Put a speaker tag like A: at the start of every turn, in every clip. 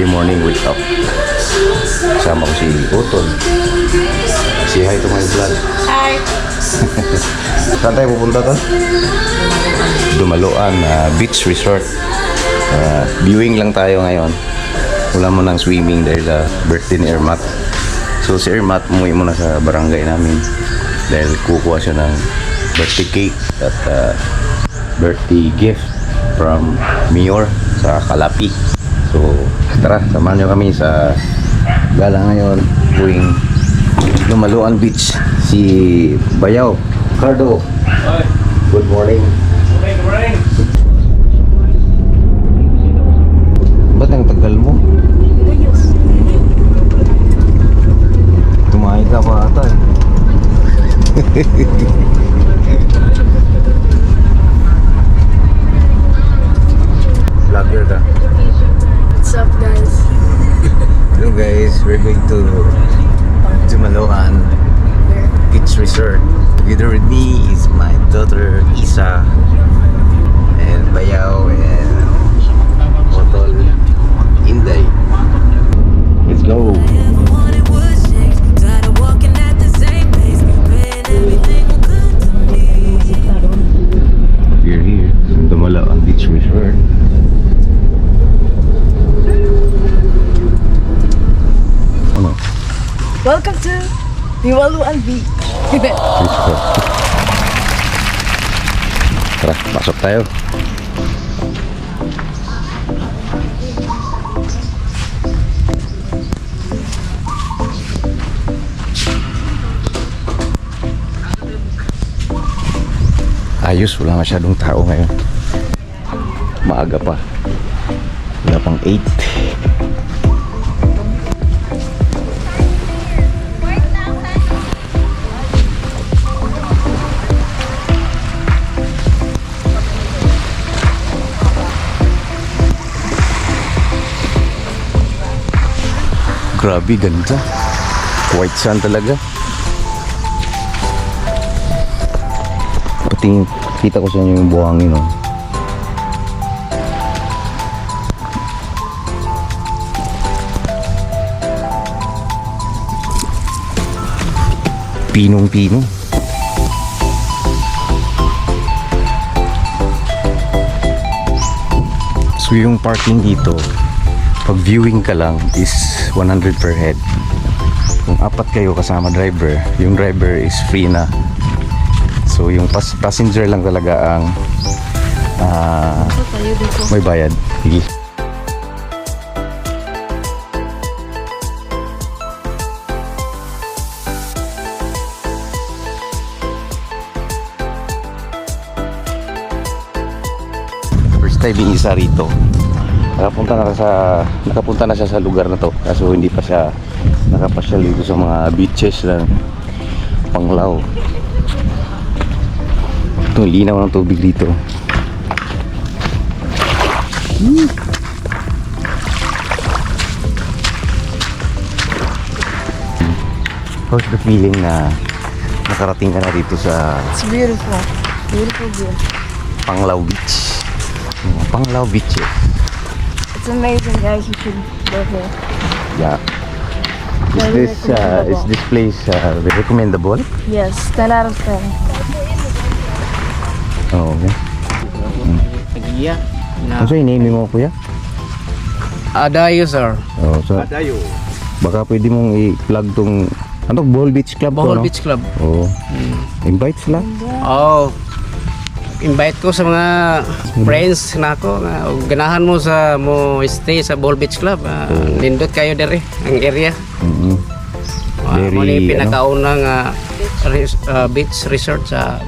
A: early morning wake up. Kasama ko si Utol. Say hi to my vlog.
B: Hi!
A: Saan tayo pupunta to? Dumaluan Beach Resort. Viewing lang tayo ngayon. Wala mo nang swimming dahil sa birthday ni Ermat. So si Ermat umuwi muna sa barangay namin dahil kukuha siya ng birthday cake at birthday gift from Mayor sa Kalapi. So tara, samahan nyo kami sa gala ngayon tuwing Dumaluan Beach. Si Bayaw Cardo. Good morning.
C: Good morning.
A: Ba't ang tagal mo? Tumahay ka pa ata eh. Vlogger ka.
B: What's up, guys?
A: Hello guys, we're going to Dumaluan Beach Resort. Together with me is my daughter Isa and Bayaw and Otol Inday. Let's go! We're here in Dumaluan Beach Resort. Ano?
B: Welcome to Dumaluan Beach.
A: Resort. Tara, pasok tayo. Ayos, wala masyadong tao ngayon. Maaga pa. Wala pang 8. Grabe, ganda. White sand talaga. Pati kita ko sa inyo yung buhangin, no? Pinong-pino. So yung parking dito, pag viewing ka lang is 100 per head. Kung apat kayo kasama driver, yung driver is free na. So yung passenger lang talaga ang may bayad. Sige. First time yung Isa rito. Nakapunta na siya sa lugar na to. Kaso hindi pa siya nakapasyal dito sa mga beaches ng Panglao. Ito, linaw ng tubig dito. How's the feeling na nakarating ka na dito sa
B: It's beautiful. Beautiful view.
A: Panglao Beach? Panglao Beach eh.
B: It's amazing, guys. You should go here.
A: Yeah.
B: Very
A: Is
B: recommendable.
A: this place very recommendable?
B: Yes, 10 out of 10.
A: Oh, okay.
C: Agiya.
A: Ano sa name mo, kuya?
C: Adayo, sir.
A: Oh, so baka pwede mong i-plug tong ano, Bohol Beach Club to,
C: Bohol
A: no?
C: Beach Club.
A: Oh. Invite sila.
C: Oh. Invite ko sa mga friends na ako na ganahan mo sa mo stay sa Bohol Beach Club. Nindot kayo dere ang area.
A: Mm-hmm.
C: Mo ni pinakaunang beach resort sa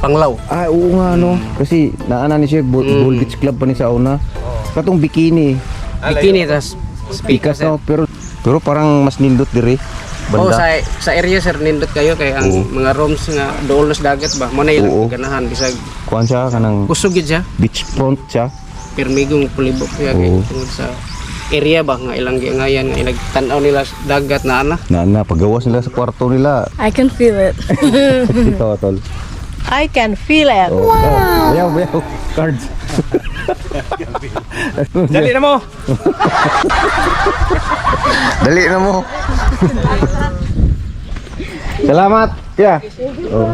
C: Panglao.
A: Ah, oo nga, no? Kasi naana ni siya, Bohol Beach Club pa ni sa una. Katong bikini.
C: Bikini tas speaker.
A: Pikas, no? Pero parang mas nindot dire.
C: Oh,
A: Banda.
C: sa area sir nindot kayo kay ang
A: Oo.
C: mga rooms nga dool sa dagat ba. Mo na
A: Oo.
C: ilang ganahan bisag
A: Kuhan siya kanang
C: kusog gid siya.
A: beach front siya.
C: Pirmigong pulibok kaya kay
A: Oo.
C: tungod sa area ba nga ilang ngayan nga nagtan-aw nila sa dagat na ana.
A: Na pagawas nila sa kwarto nila.
B: I can feel it.
A: Ito, tol.
B: I can feel it.
A: Oh, wow. Bayaw. Cards.
C: Dali na mo.
A: Dali na mo. Salamat. Yeah. Oh.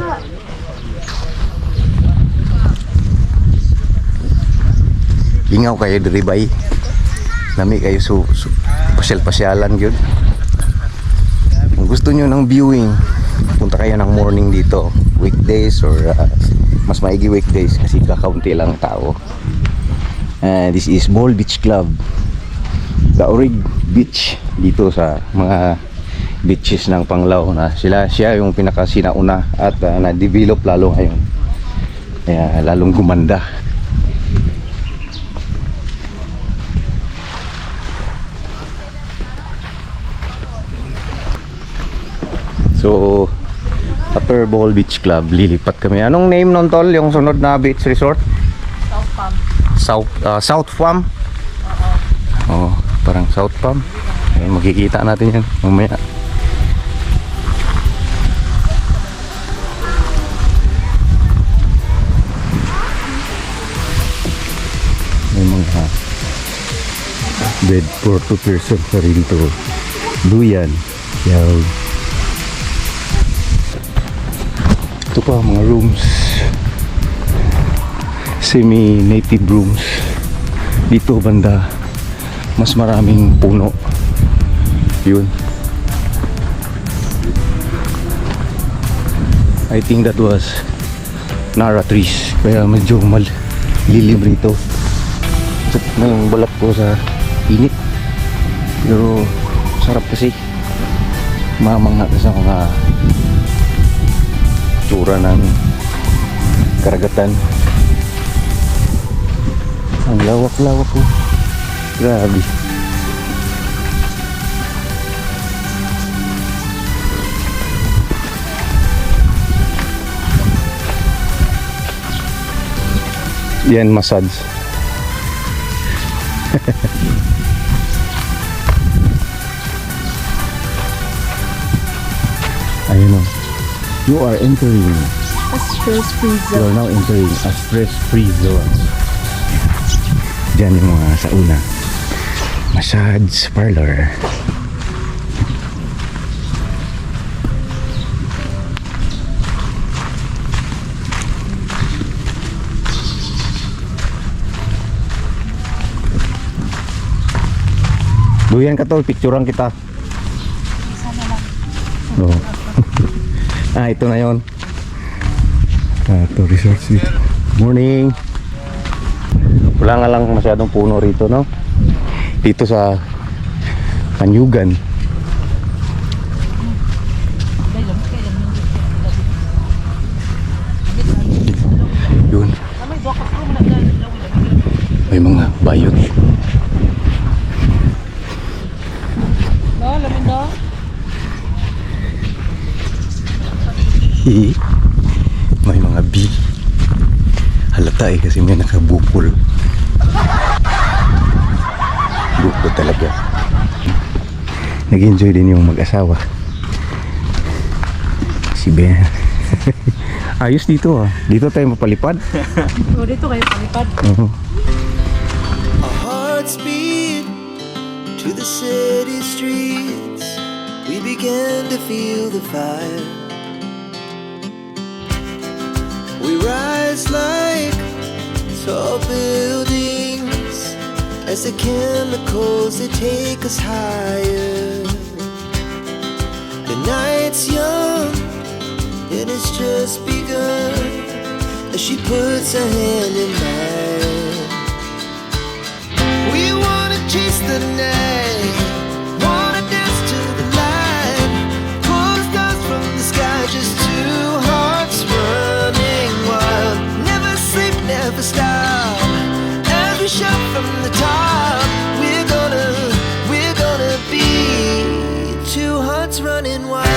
A: Ingaw kayo diri bay. Nami kayo pasyal-pasyalan yun. Kung gusto nyo ng viewing, punta kayo ng morning dito. Weekdays or mas maigi weekdays kasi kakaunti lang tao. This is Bohol Beach Club. Daorig Beach dito sa mga beaches ng Panglao na siya yung pinakasinauna at na-develop lalo ngayon. Kaya lalong gumanda. So, after Bohol Beach Club, lilipat kami. Anong name nun, tol? Yung sunod na beach resort?
B: South Palm.
A: South Palm? Oo, parang South Palm. Ayan, makikita natin yan mamaya. May mga bed for 2 person pa rin to. Duyan. Yaw. Ito pa mga rooms, semi-native rooms. Dito banda mas maraming puno. Yun, I think that was Nara trees, kaya medyo lilim rito. Sakit na yung balat ko sa init, pero sarap kasi mamangha ka sa mga tsura ng karagatan. Ang lawak-lawak ko, grabe. Yan, massage. Ayun o. You are entering.
B: A stress-free
A: You
B: zone.
A: are now entering a stress-free zone. Diyan yung mga sa una. Massage parlor. Duyan ka tol, picturean kita. Oh. Ito na yon. Ito resort suite. Morning. Wala nga lang masyadong puno rito, no? Dito sa Panyugan. Yun. May mga bayot. May mga bee. Halata kasi may nakabukol. Bukol talaga. Nag-enjoy din yung mag-asawa. Si Ben. Ayos dito ah. Dito tayo mapalipad.
B: Dito kayo palipad.
D: Our hearts beat to the city streets. We began to feel the fire. We rise like tall buildings as the chemicals they take us higher. The night's young and it's just begun as she puts her hand in mine. We wanna chase the night, wanna dance to the light, pull the stars from the sky, just two hearts running wild. Never sleep, never stop, as we shout from the top. We're gonna be two hearts running wild.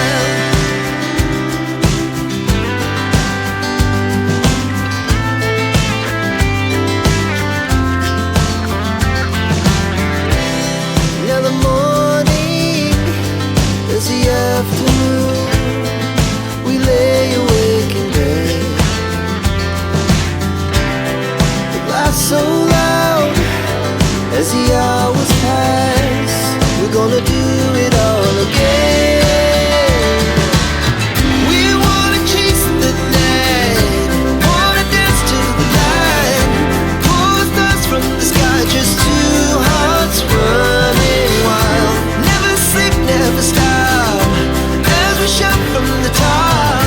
D: Now the morning is the afternoon. We lay awake in bed. The glass so loud as the hours pass. We're gonna do it all again. We wanna chase the night, wanna dance to the light, pull the stars from the sky, just two hearts running wild. Never sleep, never stop, as we shout from the top.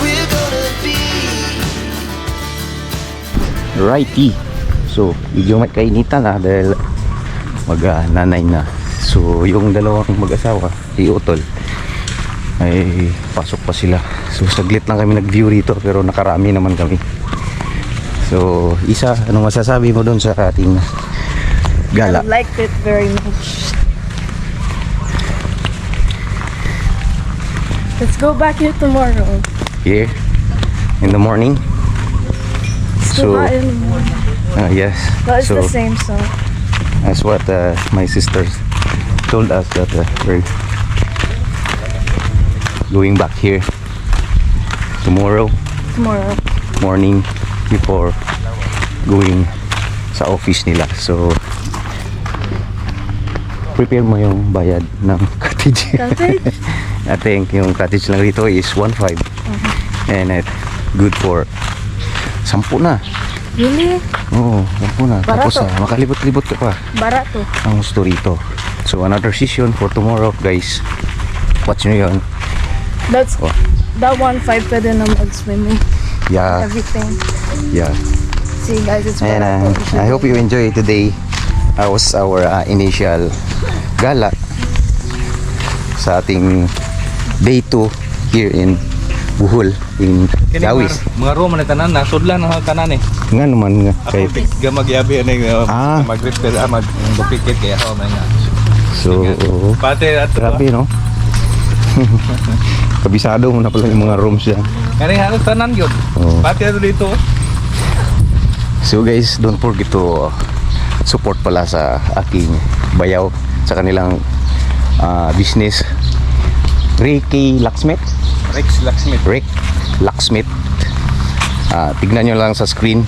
D: We're gonna be.
A: Righty. So, medyo may kainitan na dahil mag-nanay na. So, yung dalawang mag-asawa, iutol, ay pasok pa sila. So, saglit lang kami nag-view rito pero nakarami naman kami. So, Isa, anong masasabi mo doon sa ating gala?
B: I liked it very much. Let's go back here tomorrow.
A: Here, in the morning.
B: Still not in the morning.
A: Yes.
B: But it's
A: So,
B: the same song.
A: that's what my sisters told us, that we're going back here tomorrow
B: Tomorrow.
A: morning before going sa office nila. So, prepare mo yung bayad ng cottage.
B: Cottage?
A: I think yung cottage lang dito is 1.5 and good for 10 na.
B: Really?
A: Oo, 10 na. Tapos
B: Barato.
A: makalibot-libot ka pa.
B: Barato.
A: Ang gusto rito. So, another session for tomorrow, guys. Watch nyo yun.
B: That's
A: Oh.
B: that 1.5 pwede na mag-swimming.
A: Yeah,
B: Everything.
A: yeah.
B: See guys, it's
A: And
B: Barato.
A: I hope you enjoy today. That was our initial gala sa ating day 2 here in Bohol, in Dawis.
E: Mga room na tanan na sudlan ang tanan eh.
A: Nga naman nga kay
E: Gamagyabi ani mag-repair mag-duplicate kaya ako man nga.
A: so
E: Pati ato.
A: grabe no. Kabisado mo na pala yung mga rooms yan.
E: Kani halos tanan gyud.
A: Oo.
E: Pati ato dito.
A: So guys, don't forget to support pala sa aking bayaw sa kanilang business. Ricky Locksmith.
E: Rex Locksmith.
A: Rick Locksmith. Tignan nyo lang sa screen.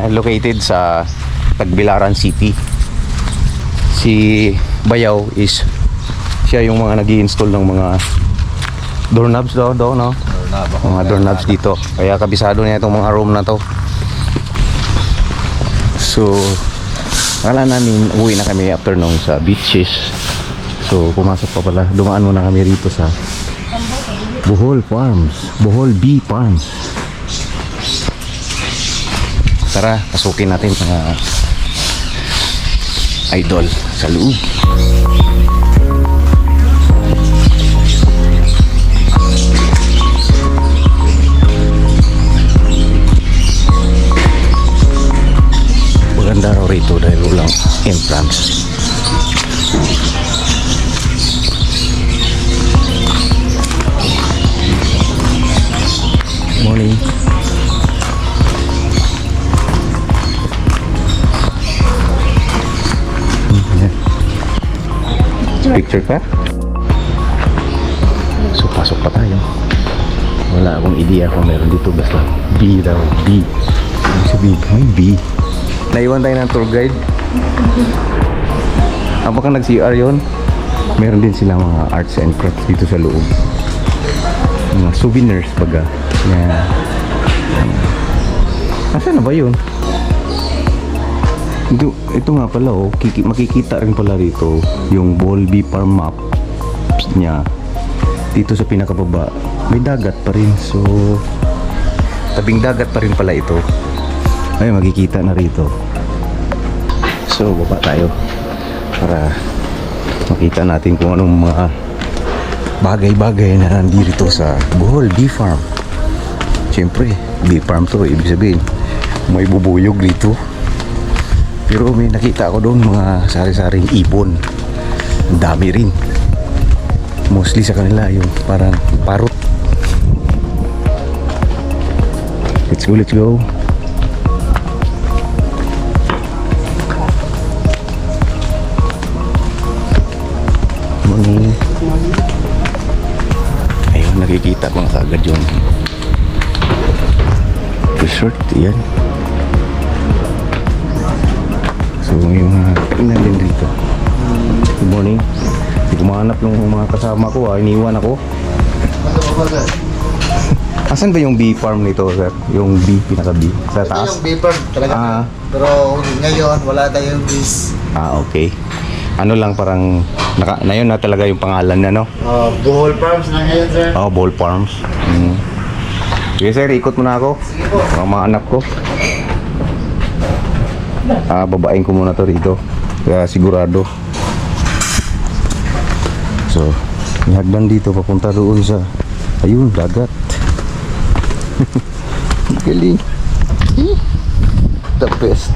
A: Located sa Tagbilaran City. Si Bayaw is siya yung mga nag-i-install ng mga doorknobs daw no? Mga doorknobs dito. Kaya kabisado niya itong mga room na to. So, akala namin uwi na kami afternoon sa beaches. So, pumasok pa pala. Dumaan muna kami rito sa Bohol Farms. Bohol Bee Farms. Tara, pasukin natin mga idol sa loob. Maganda raw rito dahil walang entrance. Morning. Picture ka? So pasok pa tayo. Wala akong idea kung meron dito, basta B daw, B. Ano sabihin? Ay, B. Naiwan tayo ng tour guide. Habang nag-CR yun, meron din sila mga arts and crafts dito sa loob. Mga souvenirs baga. Yan. Asan na ba yun? Ito nga pala oh, makikita rin pala rito yung Bohol Bee Farm map niya. Dito sa pinakababa may dagat pa rin, so tabing dagat pa rin pala ito. Ay, makikita na rito. So baba tayo para makita natin kung anong mga bagay-bagay na nandito sa Bohol Bee Farm. Siyempre, bee farm to, ibig sabihin may bubuyog dito. Pero may nakita ako doon mga sari-saring ibon. Ang dami rin. Mostly sa kanila yung parang parrot. Let's go, let's go. Morning. Ayun, nakikita ko na kagad yun. Resort, yan. So may mga kainan din dito. Good morning. Hindi ko mahanap yung mga kasama ko, iniwan ako. Asan ba yung bee farm nito, sir? Yung bee, pinaka-bee? Sa
F: Ito
A: taas?
F: yung beeper talaga.
A: Ah.
F: Pero ngayon, wala tayong bees.
A: Okay. Ano lang parang, na yun na talaga yung pangalan na, no?
F: Bohol Farms na ngayon, sir.
A: Oh, Ball Farms. Sige sir, ikot mo na ako. Mga anak ko. Babain ko muna to rito. Kaya sigurado. So, may hagdan dito papunta doon sa ayun, dagat. Galing. The best.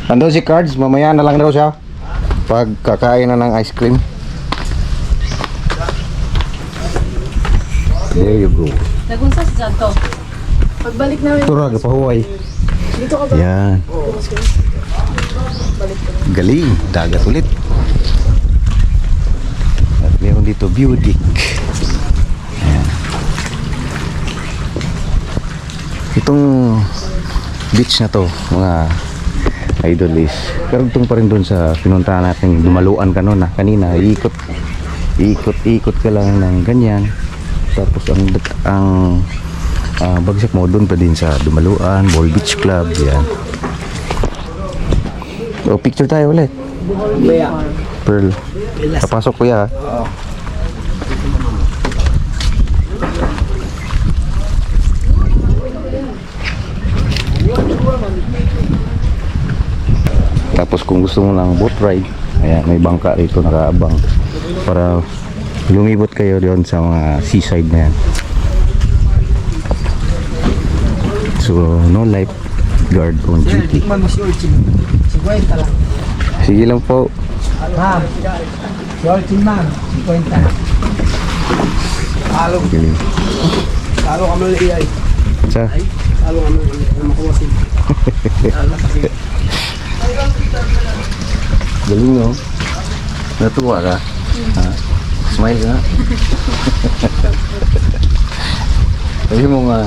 A: Nandun si Cards, mamaya na lang daw siya. Pag kakain na ng ice cream. There you go.
B: Nagunsa si Santo. Pagbalik namin.
A: Ito raga, pahuway.
B: Dito ka ba?
A: Yan. Galing, dagat ulit. At meron dito view deck. Ayan. Itong beach na to, mga idol is karugtong pa rin doon sa pinuntahan natin, dumaluan ka noon kanina. Ikot ka lang ng ganyan. Tapos ang bagsak mo doon pa din sa Dumaluan, Ball Beach Club. Yan. So, picture tayo ulit. Pearl. Papasok ko ya. Tapos kung gusto mo ng boat ride, ayan, may bangka rito nakaabang para lumibot kayo doon sa mga seaside na yan. So, no lifeguard on duty. Sige lang po. Galing. Sa? Galing, no? Natuwa ka? Ha? Smile ka? Sabi mo nga,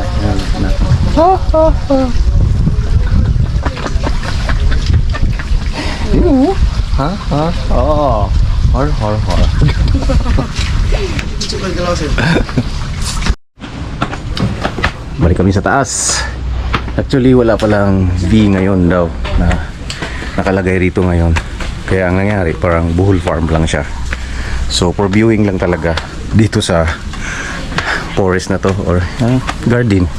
A: ha? Ha? Oo. Har. Balik kami sa taas. Actually, wala palang V ngayon daw na nakalagay rito ngayon. Kaya ang nangyari, parang Bohol Farm lang siya. So, for viewing lang talaga dito sa forest na to or garden.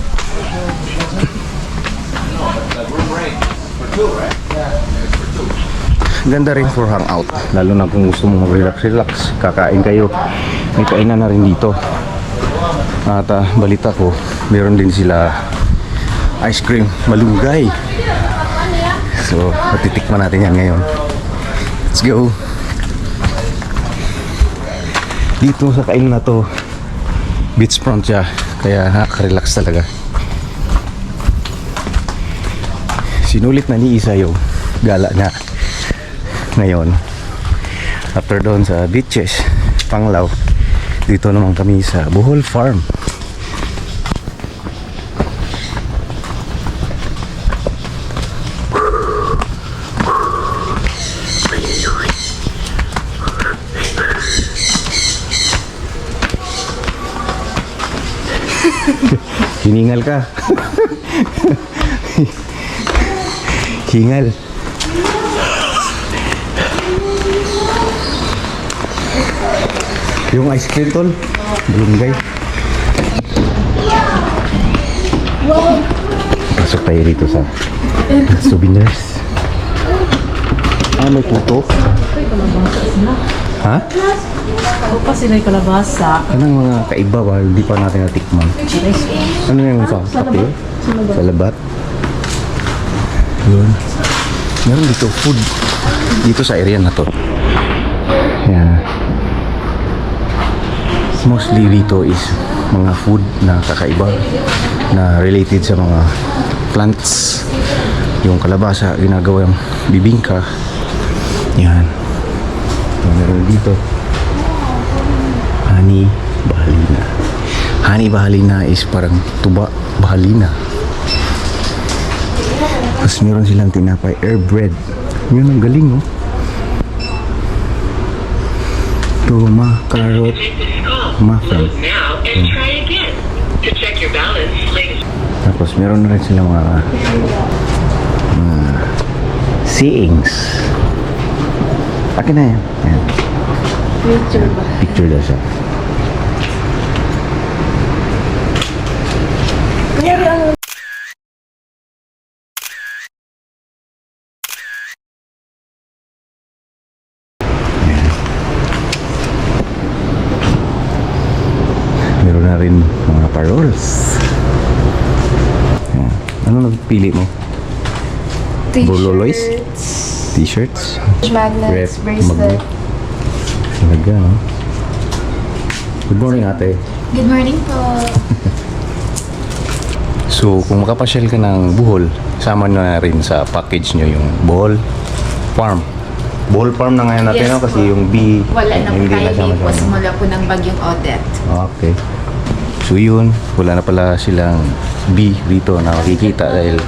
A: Ganda rin for hangout, lalo na kung gusto mong relax, kakain kayo. May kainan na rin dito. At balita ko, meron din sila ice cream, malunggay. So, matitikman natin yan ngayon. Let's go. Dito sa kainan na to, beachfront siya, kaya nakaka-relax talaga. Sinulit na ni Isa yung gala na ngayon. After doon sa beaches, Panglao, dito naman kami sa Bohol Farm. Hiningal ka. Hingal. Yung ice cream tol, malunggay. Pasok tayo dito sa souvenirs. May puto. Ha?
B: Ako pa sila yung kalabasa.
A: Anong mga kaiba ba? Hindi pa natin natikman. Ano yung sa kape? Sa labat? Yun. Meron dito food. Dito sa area na to. Yan. Mostly dito is mga food na kakaiba na related sa mga plants. Yung kalabasa, ginagawa yung bibingka. Yan. Meron dito honey bahalina. Honey bahalina is parang tuba Bahalina. Tapos meron silang tinapay, air bread. Yun ang galing, oh. Tuma, carrot, muffin.
G: Now and try again. To check your balance, ladies.
A: Tapos meron na rin silang mga sayings. Akin na yan. Ayan.
B: Picture ba?
A: Picture daw siya. Ayan. Meron na rin mga paroles. Ayan. Ano napili mo? Bololoys? T-shirts?
B: Magnets,
A: Rep,
B: bracelet.
A: Talaga, no? Good morning, ate.
B: Good morning po.
A: So, kung makapasyal ka ng Bohol, sama na rin sa package nyo yung Bohol Farm. Bohol Farm na ngayon natin,
H: Yes
A: no? Kasi
H: po.
A: yung bee,
H: Wala na po
A: hindi
H: tayo
A: sama
H: po simula po ng bagyong Odette.
A: Okay. So, yun. Wala na pala silang bee dito na makikita dahil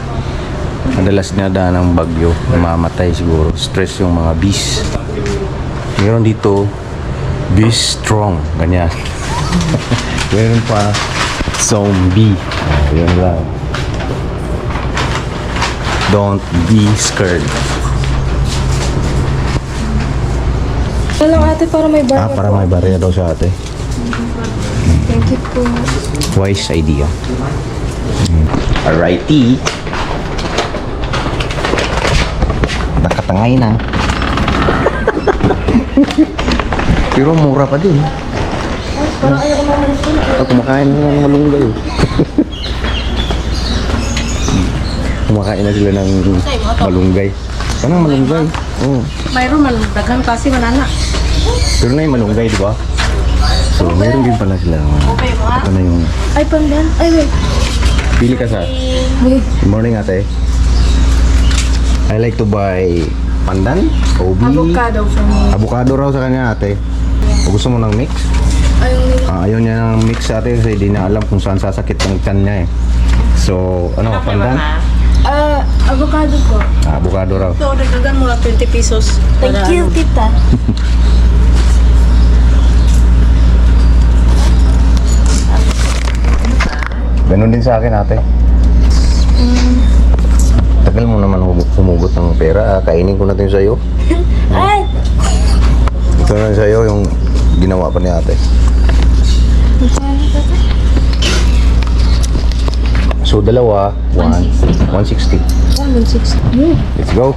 A: madalas dinadaan ng bagyo, namamatay siguro. Stress yung mga bees. Meron dito, be strong. Ganyan. Meron pa, zombie. Yun lang. Don't be scared.
B: Ano lang ate, para may bar.
A: Para may barya daw sa ate.
B: Thank you po.
A: Wise idea. Alrighty. Nakatangay na. Pero mura pa din.
B: Parang ayaw ko naman.
A: Kumakain na ng malunggay. Kumakain na sila ng malunggay. Anong malunggay? Oo.
B: Mayroon man, daghang kasi manana.
A: Pero na yung malunggay, di ba? So, meron din pala sila. Ano yung...
B: Ay, pandan. Ay, wait.
A: Pili ka sa...
B: Wait.
A: Good morning, ate. I like to buy pandan, obi.
B: Avocado for me.
A: Avocado raw sa kanya, ate. O gusto mo ng mix? Ayaw niya ng mix, ate, kasi di niya alam kung saan sasakit ang tiyan niya eh. So, ano, pandan?
B: Avocado po.
A: Avocado raw.
B: So, dagdagan mo lang 20 pesos. Thank you, tita.
A: Ganun din sa akin, ate. Tagal mo naman humugot ng pera. Kainin ko na ito yung sa'yo.
B: Ay!
A: Ito na yung sa'yo, yung ginawa pa ni ate. So, dalawa, 160.
B: 160.
A: Let's go.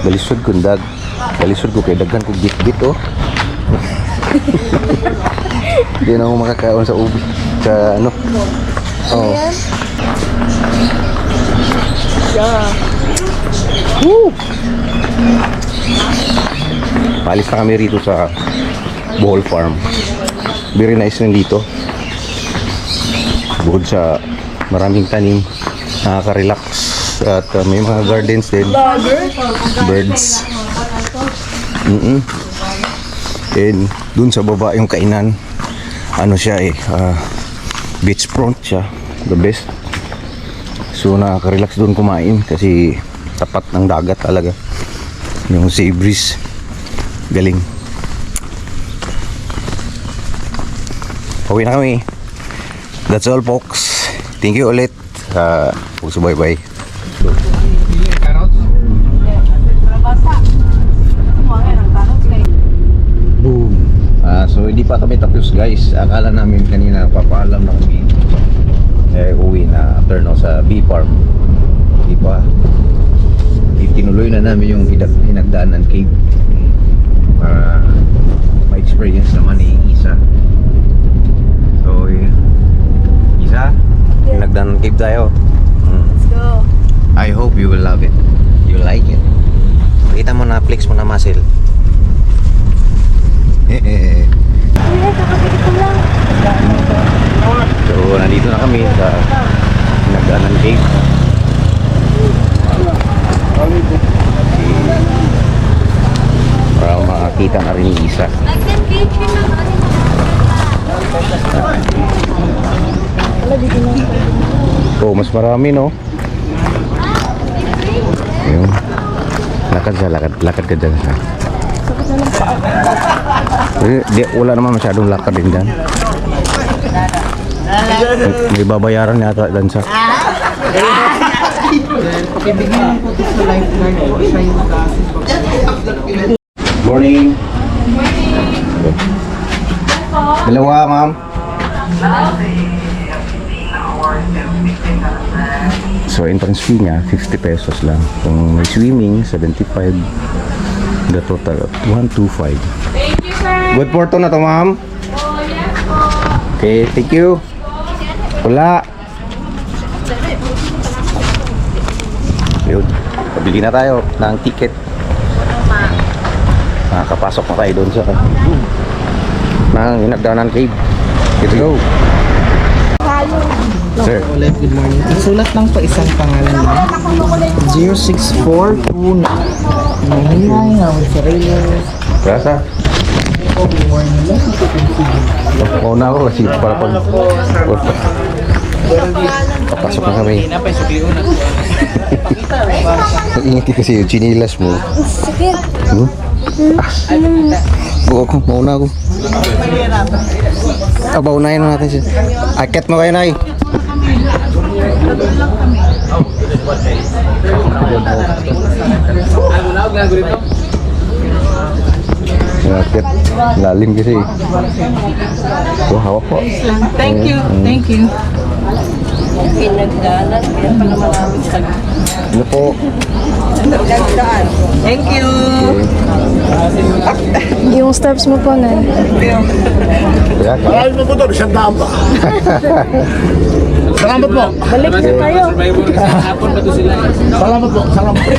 A: Balisod ko dag. Balisod ko kay daghan ko bit-bit oh. Hindi na ako makakaon sa ubi. Sa ano? Oh. Woo! Maalis na kami rito sa Bohol Farm. Very nice rin dito. Bukod sa maraming tanim, nakaka-relax. At may mga gardens din. Birds. And dun sa baba yung kainan. Ano siya eh, beachfront siya. The best. So nakaka-relax dun kumain kasi tapat ng dagat talaga. Yung sea breeze. Galing. Pauwi na kami. That's all folks. Thank you ulit. Bye-bye. Boom. So hindi pa kami tapos guys. Akala namin kanina papaalam na kami. Uwi na after no sa bee farm. Hindi pa. Tinuloy na namin yung hinagdaanan cave. Para ma-experience naman ni Isa. So Isa, hinagdaanan cave tayo.
B: Let's go.
A: I hope you will love it. You like it. Pakita mo na, flex mo na muscle.
B: Ay, kakapit ko lang.
A: So, nandito na kami sa Nagdaanan Cave. makikita na rin yung isa. Oh, mas marami, no? Ayun. Lakad ka dyan sa. Wala naman masyadong lakad din dyan. May babayaran yata dyan sa. Morning. Dalawa, ma'am. So, entrance fee niya, 50 pesos lang. Kung may swimming, 75. The total, 125. Good for to na to, ma'am. Okay, thank you. Wala. Yun. Pabili na tayo ng ticket. Nakakapasok na tayo doon sa Hinagdanan Cave. Let's go. Sir.
I: Good morning. Sulat lang po isang pangalan lang. 0642 Mahinay,
A: Rasa?
I: Good morning.
A: Mauna ako kasi para pag papasok na kami. Ingat kasi yung chinilas mo.
B: Sakit.
A: Buo ako, mauna ako. Paunahin na natin siya. Akit mo kayo, Nay. Akit. Lalim kasi. Oh, hawak po.
I: Thank you. Thank you.
B: Pinagdaanan, kaya pala maraming sakit.
A: Ano po?
I: Thank you.
B: Yung steps mo po na.
A: Kaya ka?
F: Ay, mo to, siyang daan pa. Salamat po.
B: Balik na tayo.
F: Salamat po. Salamat po.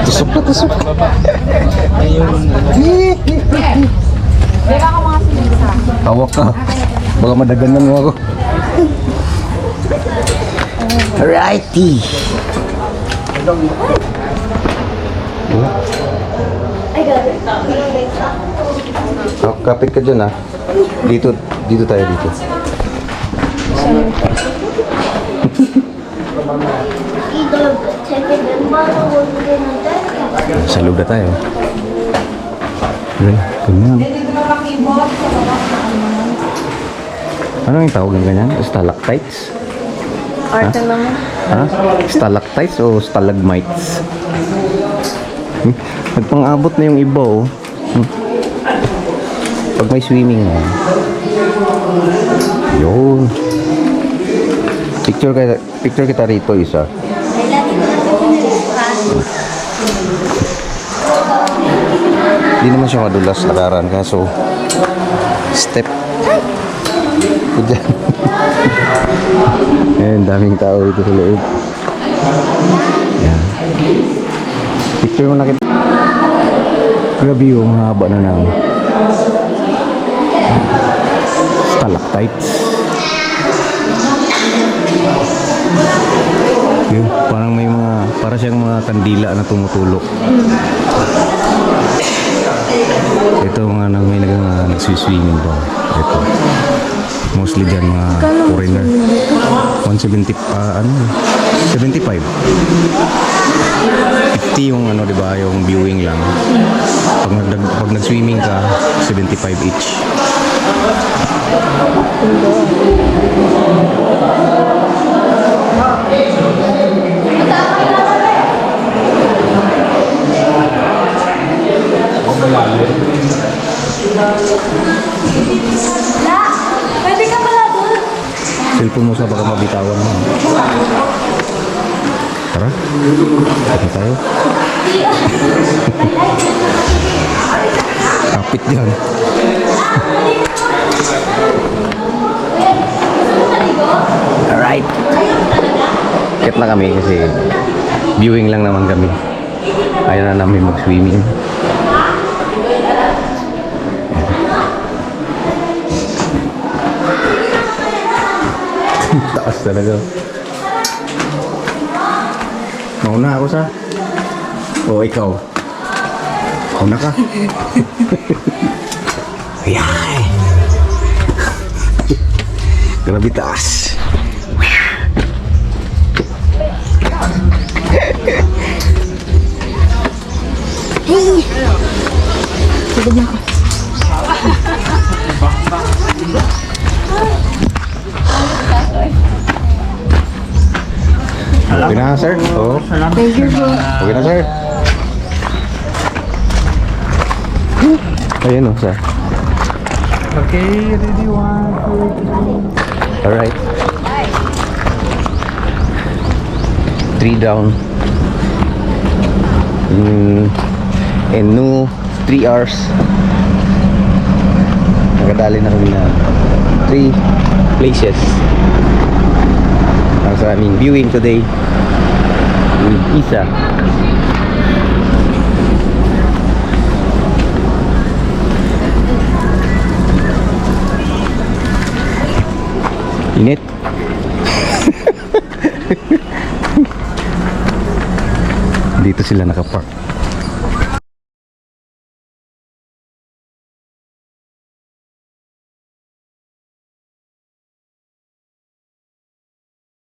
A: Tusok na, tusok. Hawak ka. Baka madaganan mo ako. Alrighty. Kapit ka dyan, ha. Dito tayo dito. Sa loob na tayo. Ganyan. Ano yung tawag ng ganyan? Stalactites?
B: Arte naman.
A: Ha? Stalactites o stalagmites? Nagpang-abot na yung iba, oh. Pag may swimming na. Yun. Picture kita rito, isa. Hindi naman siya madulas lakaran, kaso step. Diyan. Ayan, daming tao dito sa loob. Ayan. Picture mo na kita. Grabe yung haba na ng stalactites. Yun, parang may mga, para siyang mga kandila na tumutulok. Ito mga may nagsiswimming doon. Ito. Mostly dyan mga foreigner. 170 75. 50 yung ano, 'di ba, yung viewing lang. Pag nag-swimming ka, 75 each.
B: Pwede ka pala doon.
A: Cellphone mo sa baka mabitawan mo. Tara. Kapit tayo. Kapit yan. Alright. Kit na kami kasi viewing lang naman kami. Ayaw na namin mag-swimming. Taas talaga. Mauna ako sa... O, ikaw. Mauna ka. Ayan. Grabe taas. Okay na, sir? Oo.
B: Thank you po.
A: Okay na, sir? Ayun o, sir.
E: Okay, ready, 1, 2, 3.
A: Alright. 3 down. And no 3 hours. Nakadali na kami na 3 places. Ang sa aming viewing today with Isa. Init. Dito sila nakapark.